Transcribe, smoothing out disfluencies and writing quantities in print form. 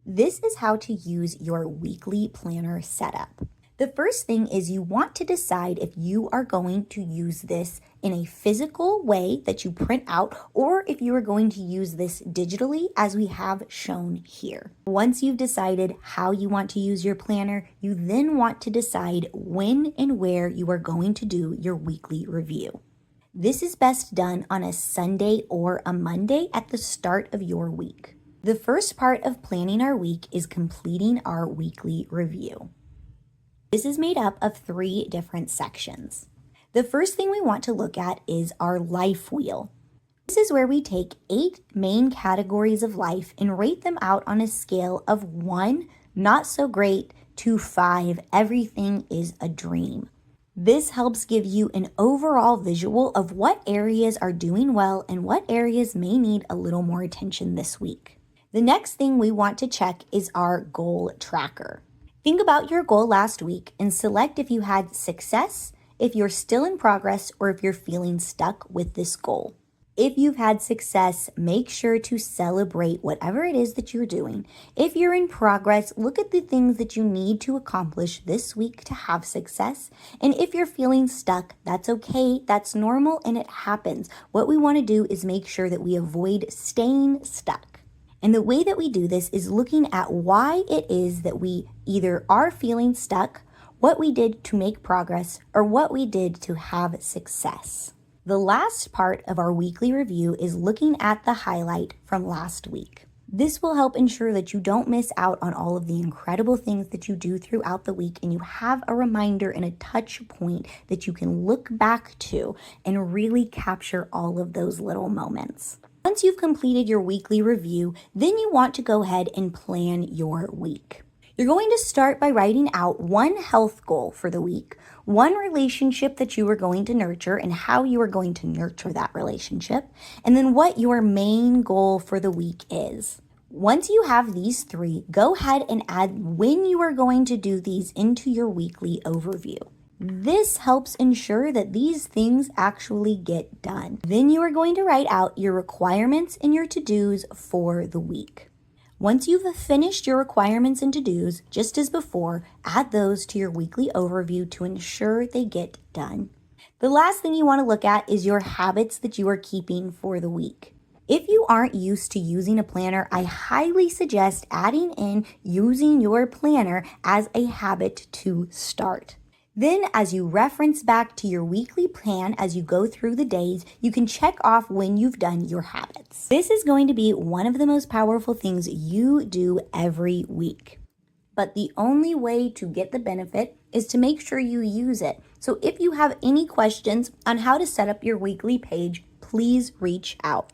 This is how to use your weekly planner setup. The first thing is you want to decide if you are going to use this in a physical way that you print out or if you are going to use this digitally as we have shown here. Once you've decided how you want to use your planner, you then want to decide when and where you are going to do your weekly review. This is best done on a Sunday or a Monday at the start of your week. The first part of planning our week is completing our weekly review. This is made up of 3 different sections. The first thing we want to look at is our life wheel. This is where we take 8 main categories of life and rate them out on a scale of 1, not so great, to 5, everything is a dream. This helps give you an overall visual of what areas are doing well and what areas may need a little more attention this week. The next thing we want to check is our goal tracker. Think about your goal last week and select if you had success, if you're still in progress, or if you're feeling stuck with this goal. If you've had success, make sure to celebrate whatever it is that you're doing. If you're in progress, look at the things that you need to accomplish this week to have success. And if you're feeling stuck, that's okay, that's normal, and it happens. What we want to do is make sure that we avoid staying stuck. And the way that we do this is looking at why it is that we either are feeling stuck, what we did to make progress, or what we did to have success. The last part of our weekly review is looking at the highlight from last week. This will help ensure that you don't miss out on all of the incredible things that you do throughout the week, and you have a reminder and a touch point that you can look back to and really capture all of those little moments. Once you've completed your weekly review, then you want to go ahead and plan your week. You're going to start by writing out 1 health goal for the week, 1 relationship that you are going to nurture and how you are going to nurture that relationship, and then what your main goal for the week is. Once you have these 3, go ahead and add when you are going to do these into your weekly overview. This helps ensure that these things actually get done. Then you are going to write out your requirements and your to-dos for the week. Once you've finished your requirements and to-dos, just as before, add those to your weekly overview to ensure they get done. The last thing you want to look at is your habits that you are keeping for the week. If you aren't used to using a planner, I highly suggest adding in using your planner as a habit to start. Then as you reference back to your weekly plan as you go through the days, you can check off when you've done your habits. This is going to be one of the most powerful things you do every week. But the only way to get the benefit is to make sure you use it. So if you have any questions on how to set up your weekly page, please reach out.